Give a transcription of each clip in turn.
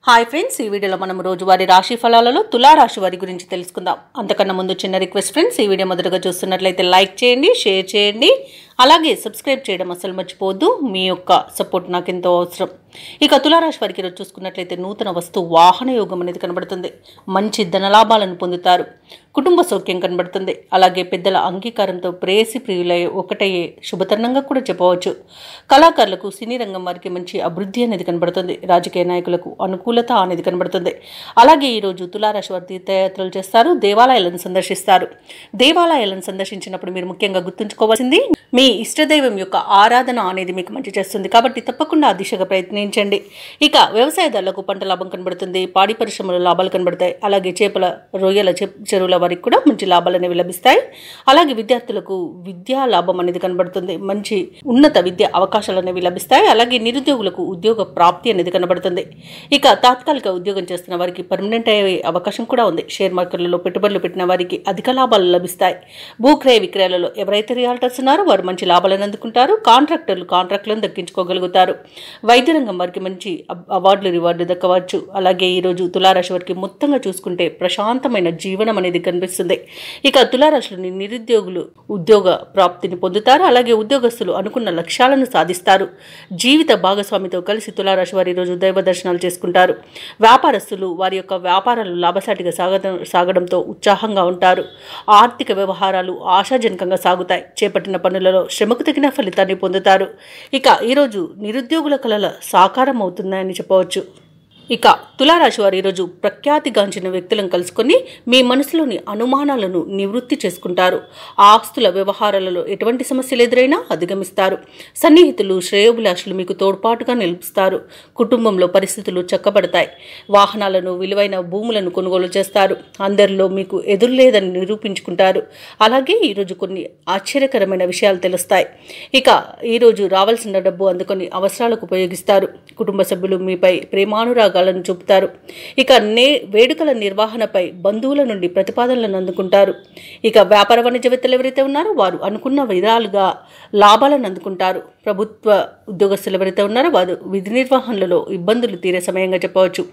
Hi friends, ఈ వీడియోలో మనం రోజువారీ రాశి ఫలాలలో తులా రాశి వారి గురించి తెలుసుకుందాం. అంతకన్నా ముందు చిన్న రిక్వెస్ట్ ఫ్రెండ్స్, ఈ వీడియో మొదటగా చూస్తున్నట్లయితే లైక్ చేయండి, షేర్ చేయండి, అలాగే సబ్స్క్రైబ్ చేయడం అసలు మర్చిపోవద్దు. మీ యొక్క సపోర్ట్ నాకు ఎంతో అవసరం. ఇక తులారాశి వారికి ఈరోజు చూసుకున్నట్లయితే నూతన వస్తు వాహన యోగం అనేది కనబడుతుంది. మంచి ధనలాభాలను పొందుతారు. కుటుంబ సౌఖ్యం కనబడుతుంది. అలాగే పెద్దల అంగీకారంతో ప్రేయసి ప్రియులై ఒకటయ్యే శుభతరుణంగా కూడా చెప్పవచ్చు. కళాకారులకు సినీ రంగం వారికి మంచి అభివృద్ధి అనేది కనబడుతుంది. రాజకీయ నాయకులకు అనుకూలత అనేది కనబడుతుంది. అలాగే ఈరోజు తులారాశి వారు తీర్థయాత్రలు చేస్తారు, దేవాలయాలను సందర్శిస్తారు. దేవాలయాలను సందర్శించినప్పుడు మీరు ముఖ్యంగా గుర్తుంచుకోవాల్సింది, మీ ఇష్టదైవం యొక్క ఆరాధన అనేది మీకు మంచి చేస్తుంది. కాబట్టి తప్పకుండా ఆ దిశగా ప్రయత్నించండి. ఇక వ్యవసాయదారులకు పంట లాభం కనబడుతుంది. పాడి పరిశ్రమలో లాభాలు కనబడతాయి. అలాగే చేపల రొయ్యల చెరువుల వారికి కూడా మంచి లాభాలు అనేవి లభిస్తాయి. అలాగే విద్యార్థులకు విద్యా లాభం అనేది కనబడుతుంది. మంచి ఉన్నత విద్య అవకాశాలు అనేవి లభిస్తాయి. అలాగే నిరుద్యోగులకు ఉద్యోగ ప్రాప్తి అనేది కనబడుతుంది. ఇక తాత్కాలిక ఉద్యోగం చేస్తున్న వారికి పర్మనెంట్ అయ్యే అవకాశం కూడా ఉంది. షేర్ మార్కెట్లలో పెట్టుబడులు పెట్టిన వారికి అధిక లాభాలు లభిస్తాయి. భూక్రయ విక్రయాలలో ఎవరైతే రియాల్టర్స్ ఉన్నారో వారు మంచి లాభాలను అందుకుంటారు. కాంట్రాక్టులను దక్కించుకోగలుగుతారు. వైద్య రంగం వారికి మంచి అవార్డులు రివార్డులు దక్కవచ్చు. అలాగే ఈరోజు తులారాశి వారికి మొత్తంగా చూసుకుంటే ప్రశాంతమైన జీవనం అనేది కనిపిస్తుంది. ఇక తులారాశిలోని నిరుద్యోగులు ఉద్యోగ ప్రాప్తిని పొందుతారు. అలాగే ఉద్యోగస్తులు అనుకున్న లక్ష్యాలను సాధిస్తారు. జీవిత భాగస్వామితో కలిసి తులారాశి వారు ఈరోజు దైవ దర్శనాలు చేసుకుంటారు. వ్యాపారస్తులు వారి యొక్క వ్యాపారాలు లాభసాటిగా సాగడంతో ఉత్సాహంగా ఉంటారు. ఆర్థిక వ్యవహారాలు ఆశాజనకంగా సాగుతాయి. చేపట్టిన పనులలో శ్రమకు తగిన ఫలితాన్ని పొందుతారు. ఇక ఈరోజు నిరుద్యోగుల కలల సాకారం అవుతుందని చెప్పవచ్చు. ఇక తులారాశి వారు ఈరోజు ప్రఖ్యాతిగాంచిన వ్యక్తులను కలుసుకొని మీ మనసులోని అనుమానాలను నివృత్తి చేసుకుంటారు. ఆస్తుల వ్యవహారాలలో ఎటువంటి సమస్యలు ఎదురైనా అధిగమిస్తారు. సన్నిహితులు శ్రేయోభిలాషులు మీకు తోడ్పాటుగా నిలుపుస్తారు. కుటుంబంలో పరిస్థితులు చక్కబడతాయి. వాహనాలను విలువైన భూములను కొనుగోలు చేస్తారు. అందరిలో మీకు ఎదురులేదని నిరూపించుకుంటారు. అలాగే ఈరోజు కొన్ని ఆశ్చర్యకరమైన విషయాలు తెలుస్తాయి. ఇక ఈరోజు రావాల్సిన డబ్బు అందుకొని అవసరాలకు ఉపయోగిస్తారు. కుటుంబ సభ్యులు మీపై ప్రేమానురాగాలను చూపుతారు. ఇక వేడుకల నిర్వహణపై బంధువుల నుండి ప్రతిపాదనలను అందుకుంటారు. ఇక వ్యాపార వాణిజ్యవేత్తలు ఎవరైతే ఉన్నారో వారు అనుకున్న విధాలుగా లాభాలను అందుకుంటారు. ప్రభుత్వ ఉద్యోగస్తులు ఎవరైతే ఉన్నారో వారు విధి నిర్వహణలలో ఇబ్బందులు తీరే సమయంగా చెప్పవచ్చు.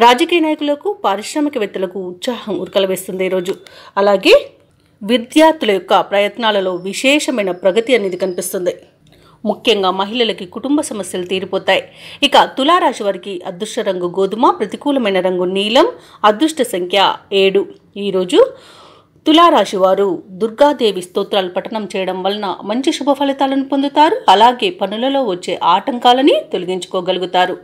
రాజకీయ నాయకులకు పారిశ్రామికవేత్తలకు ఉత్సాహం ఉరకలవేస్తుంది ఈరోజు. అలాగే విద్యార్థుల యొక్క ప్రయత్నాలలో విశేషమైన ప్రగతి అనేది కనిపిస్తుంది. ముఖ్యంగా మహిళలకి కుటుంబ సమస్యలు తీరిపోతాయి. ఇక తులారాశి వారికి అదృష్ట రంగు గోధుమ, ప్రతికూలమైన రంగు నీలం, అదృష్ట సంఖ్య 7. ఈరోజు తులారాశి వారు దుర్గాదేవి స్తోత్రాలు పఠనం చేయడం వలన మంచి శుభ ఫలితాలను పొందుతారు. అలాగే పనులలో వచ్చే ఆటంకాలని తొలగించుకోగలుగుతారు.